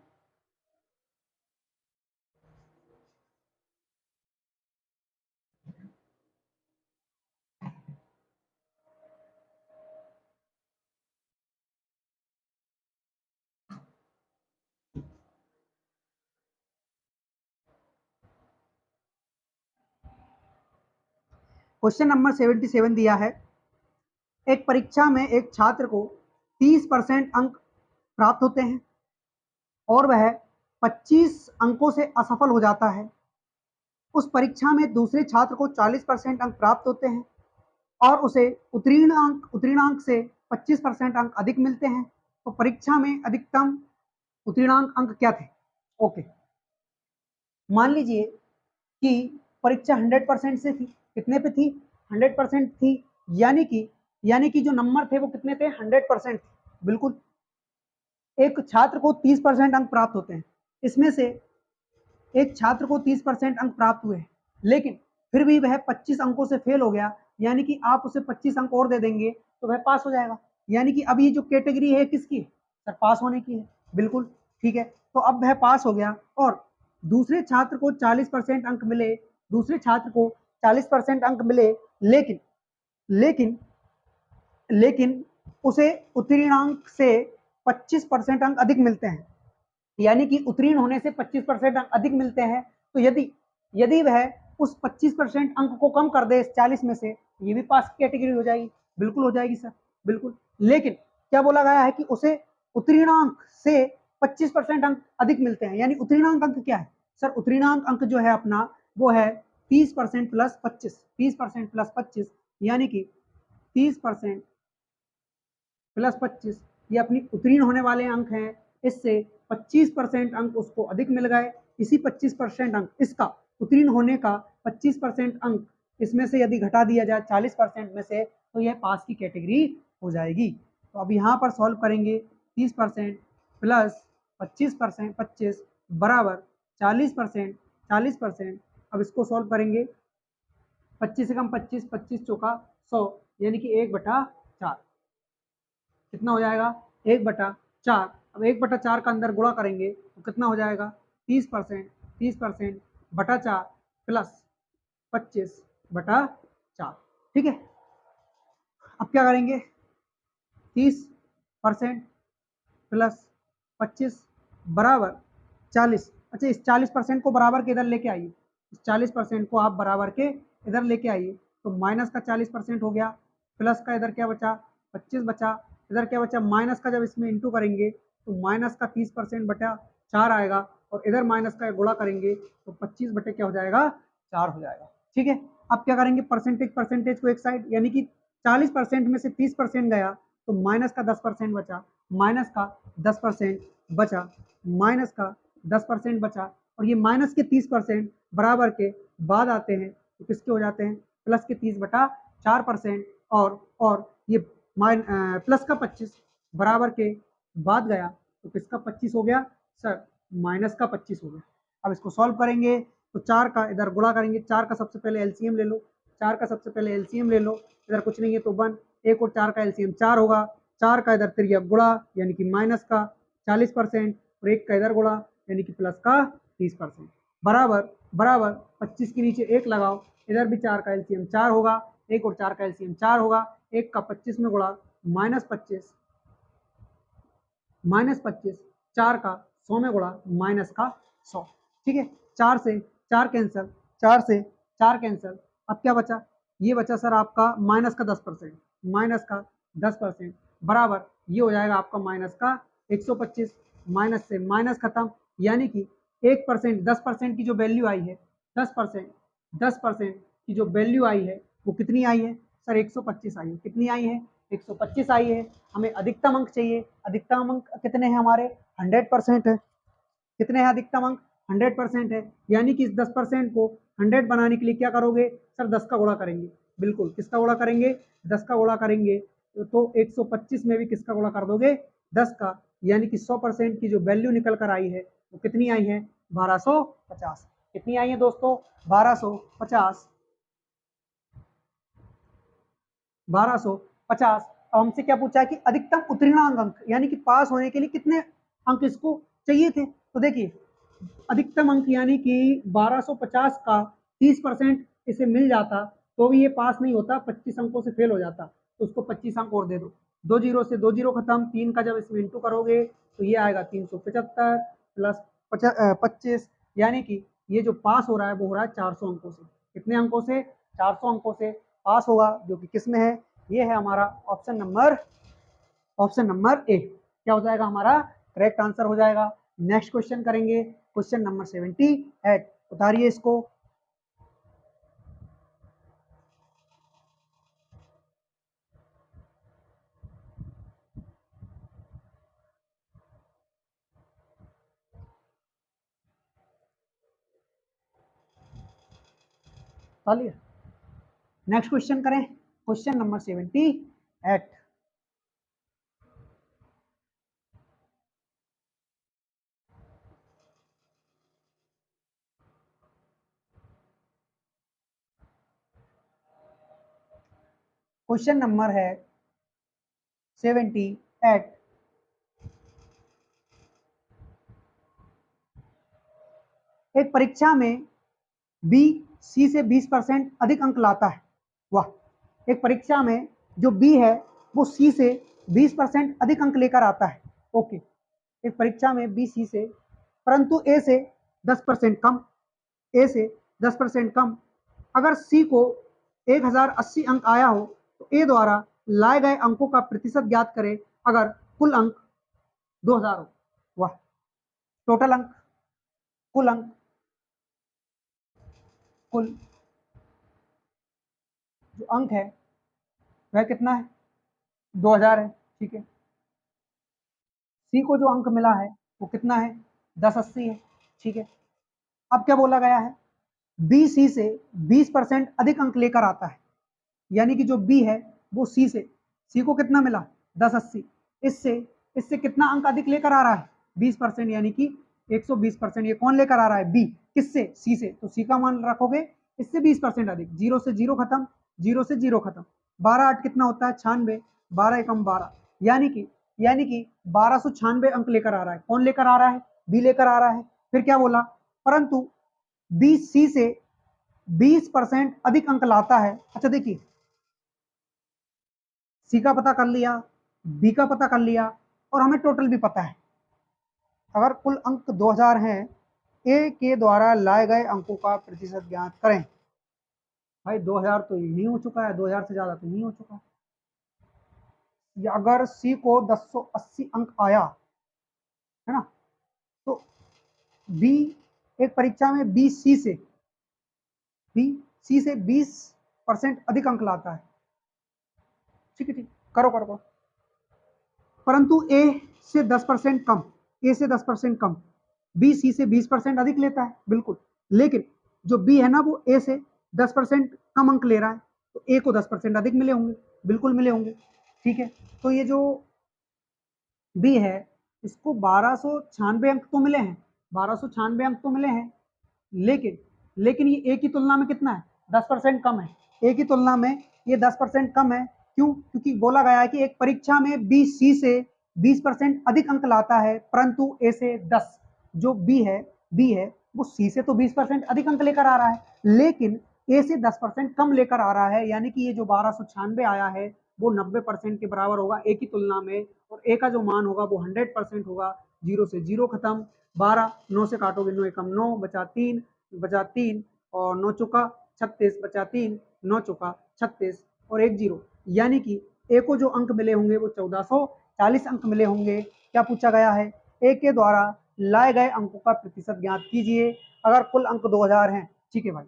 क्वेश्चन नंबर 77 दिया है, एक परीक्षा में एक छात्र को 30% अंक प्राप्त होते हैं और वह 25 अंकों से असफल हो जाता है। उस परीक्षा में दूसरे छात्र को 40% अंक प्राप्त होते हैं और उसे उत्तीर्णांक से 25% अंक अधिक मिलते हैं। तो परीक्षा में अधिकतम उत्तीर्णांक अंक क्या थे? ओके, मान लीजिए कि परीक्षा 100% से थी। कितने पे थी? 100% थी। यानी कि जो नंबर थे वो कितने थे? 100% थे। बिल्कुल। एक छात्र को 30% अंक प्राप्त होते हैं, इसमें से एक छात्र को 30% अंक प्राप्त हुए, लेकिन फिर भी वह 25 अंकों से फेल हो गया, यानी कि आप उसे 25 अंक और दे देंगे तो वह पास हो जाएगा। यानी कि अब ये जो कैटेगरी है किसकी? सर पास होने की है। बिल्कुल ठीक है। तो अब वह पास हो गया और दूसरे छात्र को 40% अंक मिले, दूसरे छात्र को 40% अंक मिले, लेकिन लेकिन लेकिन उसे उत्तीर्णांक से 25% अंक अधिक मिलते हैं। यानी कि उत्तीर्ण होने से 25% अंक अधिक मिलते हैं। तो यदि यदि वह उस 25% अंक को कम कर दे इस 40 में से, ये भी पास की कैटेगरी हो जाएगी। बिल्कुल हो जाएगी सर, बिल्कुल। लेकिन क्या बोला गया है कि उसे उत्तीर्णांक से 25% अंक अधिक मिलते हैं। यानी उत्तीर्णांक अंक क्या है सर? उत्तीर्णांक अंक जो है अपना वो है 30% प्लस 25, 30% प्लस 25, यानी कि 30% प्लस 25 ये अपनी उत्तीर्ण होने वाले अंक हैं। इससे 25% अंक उसको अधिक मिल गए। इसी 25% अंक इसका उत्तीर्ण होने का 25% अंक इसमें से यदि घटा दिया जाए 40% में से, तो यह पास की कैटेगरी हो जाएगी। तो अब यहाँ पर सॉल्व करेंगे, 30% प्लस 25%, 25 बराबर 40%, 40%। अब इसको सॉल्व करेंगे, 25 से कम 25, 25 चौका 100, यानी कि 1/4 कितना हो जाएगा? 1/4। अब 1/4 का अंदर गुणा करेंगे तो कितना हो जाएगा? 30%, 30% बटा 4 प्लस 25/4। ठीक है। अब क्या करेंगे? 30% प्लस 25 बराबर 40। अच्छा, इस 40% को बराबर के इधर लेके आइए, इस 40% को आप बराबर के इधर लेके आइए, तो माइनस का 40% हो गया, प्लस का इधर क्या बचा? 25 बचा, इधर क्या बचा? माइनस का जब इसमें इंटू करेंगे तो माइनस का 30%/4 आएगा, और इधर माइनस का गुणा करेंगे तो 25 बटे क्या हो जाएगा? 4 हो जाएगा। ठीक है। अब क्या करेंगे? परसेंटेज को एक साइड, यानी कि 40% में से 30% गया तो माइनस का 10% बचा, माइनस का 10% बचा, माइनस का 10% बचा, और ये माइनस के 30% बराबर के बाद आते हैं तो किसके हो जाते हैं? प्लस के 30/4%। और ये प्लस का 25 बराबर के बाद गया तो किसका 25 हो गया सर, माइनस का 25 हो गया। अब इसको सॉल्व करेंगे तो 4 का इधर गुणा करेंगे, 4 का सबसे पहले एलसीएम ले लो, 4 का सबसे पहले एलसीएम ले लो, इधर कुछ नहीं है तो 1, 1 और 4 का एलसीएम 4 होगा, 4 का इधर त्रिज्या गुणा यानी कि माइनस का 40% और 1 का इधर गुणा यानी कि प्लस का 30%, बराबर बराबर 25 के नीचे 1 लगाओ, इधर भी 4 का एलसीएम 4 होगा, 1 और 4 का एलसीएम 4 होगा, 1 का 25 में गुणा -25 -25, 4 का 100 में गुणा माइनस का 100, ठीक है। 4 से 4 कैंसिल, 4 से 4 कैंसिल, अब क्या बचा, ये बचा सर आपका माइनस का 10%, माइनस का 10% बराबर ये हो जाएगा आपका माइनस का 125, माइनस से माइनस खत्म, यानी कि 1%, 10% की जो वैल्यू आई है, 10% की जो वैल्यू आई है वो कितनी आई है सर, 125 आई है। कितनी आई है, 125 आई है। हमें अधिकतम अंक चाहिए, अधिकतम अंक कितने हैं हमारे, 100% है। कितने हैं अधिकतम अंक, 100% है, यानी कि इस 10% को 100 बनाने के लिए क्या करोगे सर, 10 का गुणा करेंगे, बिल्कुल किसका गुणा करेंगे, 10 का गुणा करेंगे, तो 125 में भी किसका गुणा कर दोगे, 10 का, यानी कि 100% की जो वैल्यू निकल कर आई है वो कितनी आई है, 1250। कितनी आई है दोस्तों, 1250, 1250। अब हमसे क्या पूछा है कि अधिकतम उत्तीर्णांक अंक, यानी कि पास होने के लिए कितने अंक इसको चाहिए थे, तो देखिए अधिकतम अंक यानी कि 1250 का 30% इसे मिल जाता तो भी ये पास नहीं होता, 25 अंकों से फेल हो जाता, तो उसको 25 अंक और दे दो, 2 जीरो से 2 जीरो खत्म, 3 का जब इसमें इंटू करोगे तो ये आएगा 375 प्लस 25, यानी कि ये जो पास हो रहा है वो हो रहा है 400 अंकों से। कितने अंकों से, 400 अंकों से पास होगा, जो कि किस में है, ये है हमारा ऑप्शन नंबर ए, क्या हो जाएगा हमारा करेक्ट आंसर हो जाएगा। नेक्स्ट क्वेश्चन करेंगे, क्वेश्चन नंबर 78, उतारिए इसको। उतारिए, नेक्स्ट क्वेश्चन करें, क्वेश्चन नंबर 78। क्वेश्चन नंबर है 78। एक परीक्षा में बी सी से 20% अधिक अंक लाता है, वाह। एक परीक्षा में जो बी है वो सी से 20% अधिक अंक लेकर आता है, ओके। एक परीक्षा में बी सी से, परंतु ए से 10% कम, ए से 10% कम। अगर सी को 1080 अंक आया हो तो ए द्वारा लाए गए अंकों का प्रतिशत ज्ञात करें अगर कुल अंक 2000 हो, वाह। टोटल अंक, कुल अंक, कुल जो अंक है वह कितना है, 2000 है, ठीक है। सी को जो अंक मिला है वो कितना है, 1080 है, ठीक है। अब क्या बोला गया है, बी सी से 20% अधिक अंक लेकर आता है, यानी कि जो बी है वो सी से, सी को कितना मिला 1080, इससे इससे कितना अंक अधिक लेकर आ रहा है 20%, यानी कि 120%। ये कौन लेकर आ रहा है, बी, किससे, सी से, तो सी का मान रखोगे इससे 20% अधिक, जीरो से जीरो खत्म, जीरो से जीरो खत्म, 12 8 कितना होता है 96, 12 एकम 12, यानी कि 1296 अंक लेकर आ रहा है। कौन लेकर आ रहा है, बी लेकर आ रहा है। फिर क्या बोला, परंतु बी सी से 20% अधिक अंक लाता है। अच्छा देखिए, सी का पता कर लिया, बी का पता कर लिया, और हमें टोटल भी पता है। अगर कुल अंक 2000 हैं, ए के द्वारा लाए गए अंकों का प्रतिशत ज्ञात करें। भाई 2000 तो यही हो चुका है, 2000 से ज्यादा तो नहीं हो चुका। या अगर सी को 1080 अंक आया है ना, तो बी, एक परीक्षा में बी सी से 20% अधिक अंक लाता है, ठीक है, ठीक, करो करो करो। परंतु ए से 10% कम, ए से 10% कम, बी सी से 20% अधिक लेता है, बिल्कुल। लेकिन जो बी है ना वो ए से 10% कम अंक ले रहा है, तो ए को 10% अधिक मिले होंगे, बिल्कुल मिले होंगे, ठीक है, तो ये जो बी है इसको 1296 अंक तो मिले हैं, 1296 अंक तो मिले हैं, लेकिन लेकिन ये ए की तुलना में कितना है, 10% कम है। ए की तुलना में ये 10% कम है। क्यों? क्योंकि बोला गया है कि एक परीक्षा में बी सी से 20% अधिक अंक लाता है, परंतु ए से 10। जो बी है वो सी से तो 20% अधिक अंक लेकर आ रहा है, लेकिन ए से 10% कम लेकर आ रहा है, यानी कि ये जो 1296 आया है वो 90% के बराबर होगा ए की तुलना में, और ए का जो मान होगा वो 100% होगा। 0 से 0 खत्म, 12, 9 से काटोगे 9 एकम 9, बचा 3 और 9 चौका 36, बचा 3, 9 चौका 36 और 1 0, यानी कि ए को जो अंक मिले होंगे वो 1440 अंक मिले होंगे। क्या पूछा गया है? ए के द्वारा लाए गए अंकों का प्रतिशत ज्ञात कीजिए। अगर कुल अंक 2000 हैं, ठीक है भाई,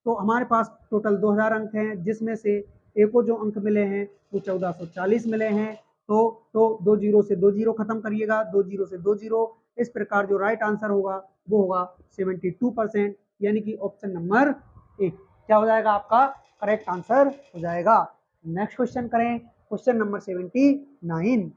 तो हमारे पास टोटल 2000 अंक हैं, जिसमें से ए को जो अंक मिले हैं वो 1440 मिले हैं। तो 2 जीरो से 2 जीरो खत्म करिएगा, 2 जीरो से 2 जीरो। इस प्रकार जो राइट आंसर होगा वो होगा 72%, यानी कि ऑप्शन नंबर 1 क्या हो जाएगा आपका करेक्ट आंसर हो जाएगा। नेक्स्ट क्वेश्चन करें, question number 79।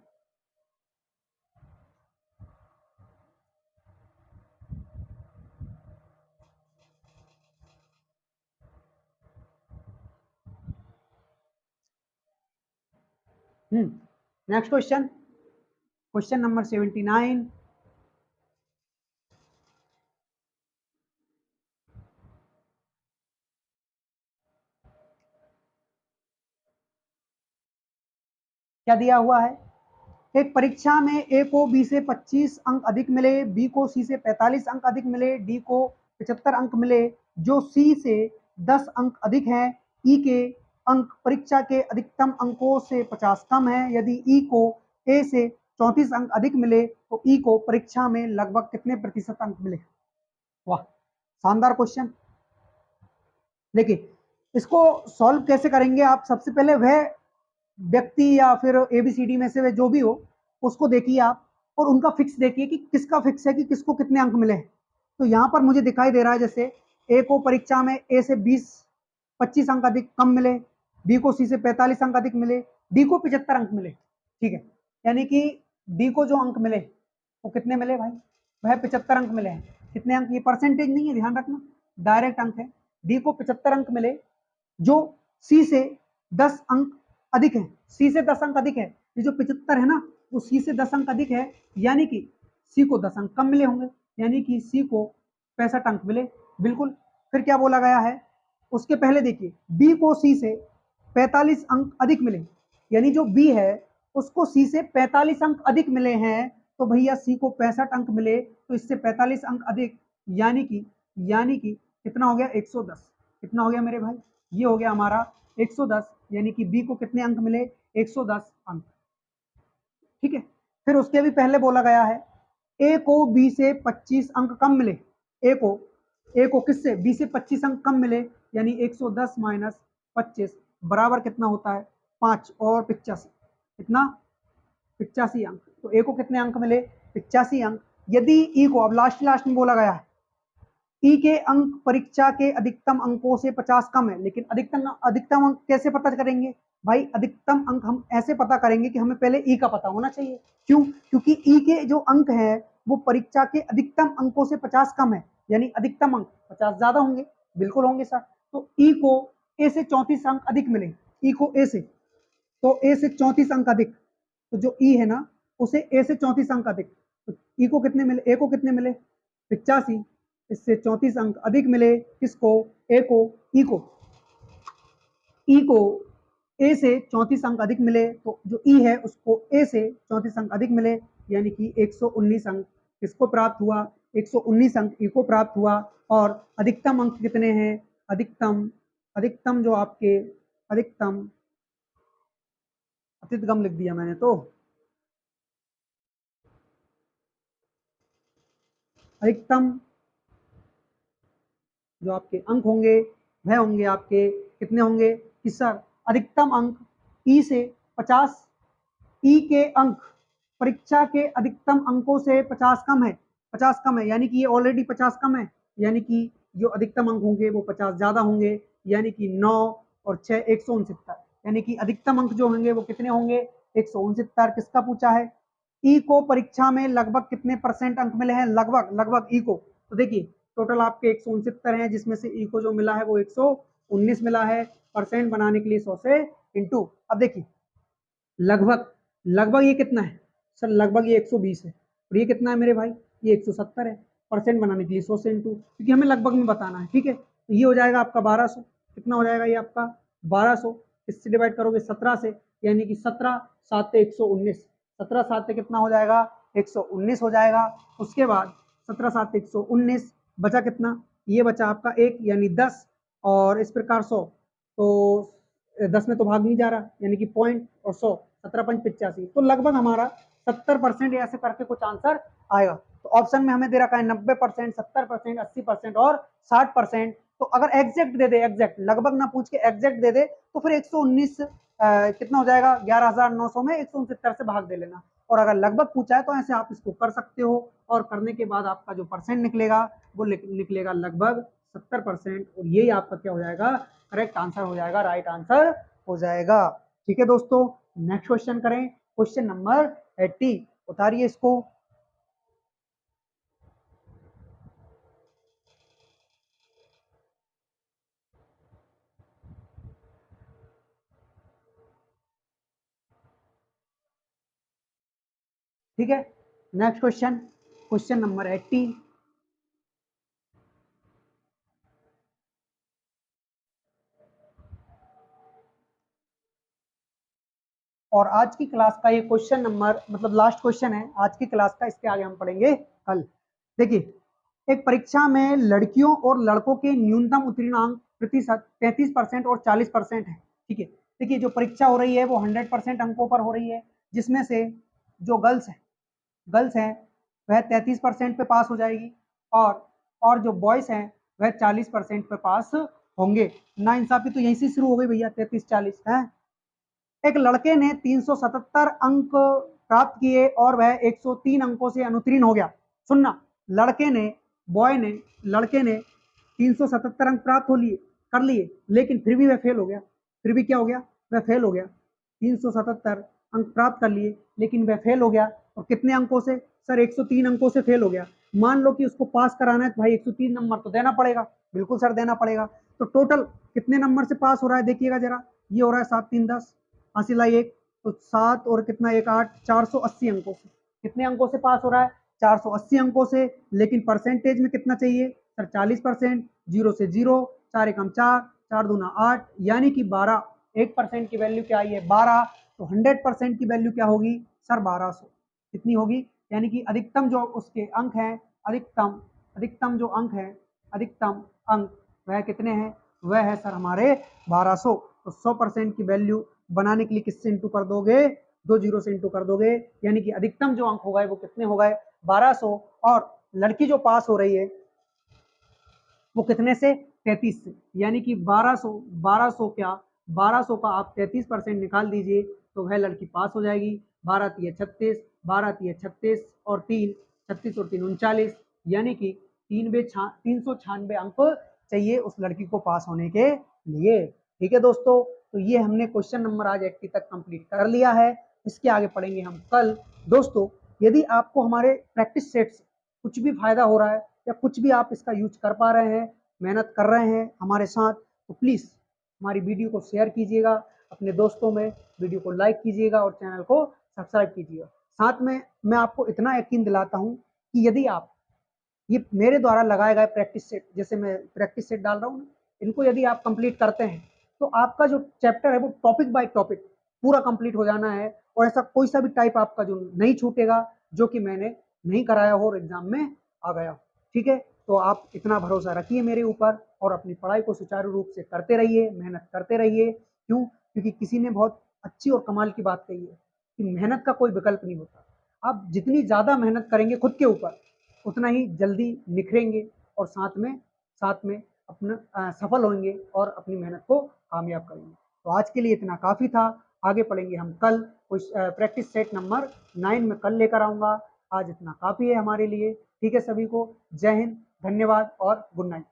Next question, question number 79। क्या दिया हुआ है? एक परीक्षा में ए को बी से 25 अंक अधिक मिले, बी को सी से 45 अंक अधिक मिले, डी को 75 अंक मिले, जो सी से 10 अंक अधिक हैं। ई के अंक परीक्षा के अधिकतम अंकों से 50 कम है। यदि ई को ए से 34 अंक अधिक मिले तो ई को परीक्षा में लगभग कितने प्रतिशत अंक मिले? वाह, शानदार क्वेश्चन। देखिए, इसको सॉल्व कैसे करेंगे आप? सबसे पहले वह व्यक्ति या फिर एबीसीडी में से वे जो भी हो उसको देखिए आप, और उनका फिक्स देखिए कि किसका फिक्स है कि किसको कितने अंक मिले। तो यहाँ पर मुझे दिखाई दे रहा है जैसे ए को परीक्षा में ए से 20-25 अंक अधिक कम मिले, बी को सी से 45 अंक अधिक मिले, डी को 75 अंक मिले। ठीक है, यानी कि डी को जो अंक मिले वो कितने मिले भाई? वह 75 अंक मिले हैं। कितने अंक? ये परसेंटेज नहीं है, ध्यान रखना, डायरेक्ट अंक है। डी को 75 अंक मिले, जो सी से 10 अंक अधिक है। सी से 10 अंक अधिक है, ये जो 75 है ना वो सी से 10 अंक अधिक है, यानी कि सी को 10 अंक कम मिले होंगे, यानी कि सी को 65 अंक मिले। बिल्कुल। फिर क्या बोला गया है? उसके पहले देखिए, बी को सी से 45 अंक अधिक मिले, यानी जो बी है उसको सी से 45 अंक अधिक मिले हैं, तो भैया सी को 65 अंक मिले, तो इससे 45 अंक अधिक, यानी कि कितना हो गया? 110। कितना हो गया मेरे भाई? ये हो गया हमारा 110, यानी कि बी को कितने अंक मिले? 110 अंक। ठीक है, फिर उसके भी पहले बोला गया है ए को बी से 25 अंक कम मिले। ए को किससे? बी से 25 अंक कम मिले, यानी 110 माइनस 25 बराबर कितना होता है? 5 और 85। कितना? 85 अंक। तो ए को कितने अंक मिले? 85 अंक। यदि ई को, अब लास्ट में बोला गया है ई के अंक परीक्षा के अधिकतम अंकों से 50 कम है, लेकिन अधिकतम अंक कैसे पता करेंगे भाई? अधिकतम अंक हम ऐसे पता करेंगे कि हमें पहले ई का पता होना चाहिए। क्यों? क्योंकि ई के जो अंक है वो परीक्षा के अधिकतम अंकों से 50 कम है, यानी अधिकतम अंक 50 ज्यादा होंगे। बिल्कुल होंगे सर। तो ई को ए से 34 अंक अधिक मिले, ई को ए से, तो ए से 34 अंक अधिक, तो जो ई है ना उसे ए से 34 अंक अधिक, तो ई को कितने मिले? ए को कितने मिले? 85। इससे 34 अंक अधिक मिले किसको? ए को। ई को ए से 34 अंक अधिक मिले, तो जो ई है उसको ए से 34 अंक अधिक मिले, यानी कि 119 अंक किसको प्राप्त हुआ? 119 अंक ई को प्राप्त हुआ। और अधिकतम अंक कितने हैं? अधिकतम जो आपके अधिकतम, अतिगम लिख दिया मैंने, तो अधिकतम जो आपके अंक होंगे वह होंगे आपके कितने होंगे कि सर अधिकतम अंक ई से 50, ई के अंक परीक्षा के अधिकतम अंकों से 50 कम है, 50 कम है, यानी कि ये ऑलरेडी 50 कम है, यानी कि जो अधिकतम अंक होंगे वो 50 ज्यादा होंगे, यानी कि 9 और 6 169, यानी कि अधिकतम अंक जो होंगे वो कितने होंगे? 169 किसका पूछा है? ई को परीक्षा में लगभग कितने % अंक मिले हैं? लगभग ई को, तो देखिए टोटल आपके 169 हैं, जिसमें से ई को जो मिला है वो 119 मिला है। परसेंट बनाने के लिए 100 से इंटू, अब देखिए लगभग ये कितना है सर? लगभग ये 120 है, और ये कितना है मेरे भाई? ये 170 है। परसेंट बनाने के लिए 100 से इंटू, क्योंकि हमें लगभग में बताना है, ठीक है। तो ये हो जाएगा आपका 1200। कितना हो जाएगा ये आपका? 1200। इससे डिवाइड करोगे 17 से, यानी कि 17 7 119, 17 7 कितना हो जाएगा? 119 हो जाएगा। उसके बाद 17 7 119, बचा कितना? ये बचा आपका 1 यानी 10, और इस प्रकार 100, तो 10 में तो भाग नहीं जा रहा, यानी कि पॉइंट और 100, 17 5 85, तो लगभग हमारा 70% ऐसे करके कुछ आंसर आएगा। तो ऑप्शन में हमें दे रखा है 90%, 70%, 80% और 60%। तो अगर एग्जैक्ट दे दे, एग्जैक्ट लगभग ना पूछ के एग्जैक्ट दे दे, तो फिर 119 कितना हो जाएगा? 11,900 में 169 से भाग दे लेना। और अगर लगभग पूछा है तो ऐसे आप इसको कर सकते हो, और करने के बाद आपका जो परसेंट निकलेगा वो निकलेगा लगभग 70%, और यही आपका क्या हो जाएगा? करेक्ट आंसर हो जाएगा, राइट आंसर हो जाएगा। ठीक है दोस्तों, नेक्स्ट क्वेश्चन करें, क्वेश्चन नंबर 80। उतारिए इसको। ठीक है, नेक्स्ट क्वेश्चन, क्वेश्चन नंबर 80। और आज की क्लास का ये क्वेश्चन नंबर, मतलब लास्ट क्वेश्चन है आज की क्लास का, इसके आगे हम पढ़ेंगे कल। देखिए, एक परीक्षा में लड़कियों और लड़कों के न्यूनतम उत्तीर्णांक प्रतिशत 33% और 40% है। ठीक है, देखिए जो परीक्षा हो रही है वो 100% अंकों पर हो रही है, जिसमें से जो गर्ल्स हैं वह 33% पे पास हो जाएगी, और जो बॉयज हैं वह 40% पे पास होंगे। ना इंसाफी तो यहीं से शुरू हो गई भैया, 33 40 है। एक लड़के ने 377 अंक प्राप्त किए और वह 103 अंकों से अनुत्तीर्ण हो गया। सुनना, लड़के ने 377 अंक प्राप्त कर लिए, लेकिन फिर भी वह फेल हो गया। फिर भी क्या हो गया? वह फेल हो गया। 377 अंक प्राप्त कर लिए, लेकिन वह फेल हो गया। और कितने अंकों से? सर 103 अंकों से फेल हो गया। मान लो कि उसको पास कराना है तो भाई 103 नंबर तो देना पड़ेगा। बिल्कुल सर, देना पड़ेगा। तो टोटल कितने नंबर से पास हो रहा है देखिएगा जरा। ये हो रहा है 7 3 10, हासिल 1, तो 7 और कितना 1 8, 480 अंकों से। कितने अंकों से पास हो रहा है? 480 अंकों से। लेकिन परसेंटेज में कितना चाहिए सर? 40%। 0 से 0, 4 एकम 4, 4 दूना 8, यानी कि 12। 1% की वैल्यू क्या आई है? 12। तो 100% की वैल्यू क्या होगी सर? 1200। कितनी होगी? यानी कि अधिकतम जो उसके अंक हैं, अधिकतम जो अंक है, अधिकतम अंक वह कितने हैं? वह है सर हमारे 1200। तो 100% की वैल्यू बनाने के लिए किससे इंटू कर दोगे? 2 जीरो से इंटू कर दोगे, यानी कि अधिकतम जो अंक हो गए वो कितने हो गए? 1200। और लड़की जो पास हो रही है वो कितने से? 33 से, यानी कि 1200 क्या, 1200 का आप 33% निकाल दीजिए तो वह लड़की पास हो जाएगी। 12 तिया 36, 12 तिया 36 और 3, 36 और 3 39, यानी कि 396 अंक चाहिए उस लड़की को पास होने के लिए। ठीक है दोस्तों, तो ये हमने क्वेश्चन नंबर आज 80 तक कंप्लीट कर लिया है। इसके आगे पढ़ेंगे हम कल। दोस्तों, यदि आपको हमारे प्रैक्टिस सेट से कुछ भी फायदा हो रहा है, या कुछ भी आप इसका यूज कर पा रहे हैं, मेहनत कर रहे हैं हमारे साथ, तो प्लीज़ हमारी वीडियो को शेयर कीजिएगा अपने दोस्तों में, वीडियो को लाइक कीजिएगा और चैनल को सब्सक्राइब कीजिएगा। साथ में मैं आपको इतना यकीन दिलाता हूँ कि यदि आप ये मेरे द्वारा लगाए गए प्रैक्टिस सेट, जैसे मैं प्रैक्टिस सेट डाल रहा हूँ, इनको यदि आप कंप्लीट करते हैं तो आपका जो चैप्टर है वो टॉपिक बाय टॉपिक पूरा कंप्लीट हो जाना है, और ऐसा कोई सा भी टाइप आपका जो नहीं छूटेगा जो कि मैंने नहीं कराया हो और एग्जाम में आ गया। ठीक है, तो आप इतना भरोसा रखिए मेरे ऊपर, और अपनी पढ़ाई को सुचारू रूप से करते रहिए, मेहनत करते रहिए। क्यों? क्योंकि किसी ने बहुत अच्छी और कमाल की बात कही है कि मेहनत का कोई विकल्प नहीं होता। आप जितनी ज़्यादा मेहनत करेंगे खुद के ऊपर, उतना ही जल्दी निखरेंगे, और साथ में अपना सफल होंगे और अपनी मेहनत को कामयाब करेंगे। तो आज के लिए इतना काफ़ी था। आगे पढ़ेंगे हम कल। कुछ प्रैक्टिस सेट नंबर 9 में कल लेकर आऊँगा। आज इतना काफ़ी है हमारे लिए। ठीक है, सभी को जय हिंद, धन्यवाद और गुड नाइट।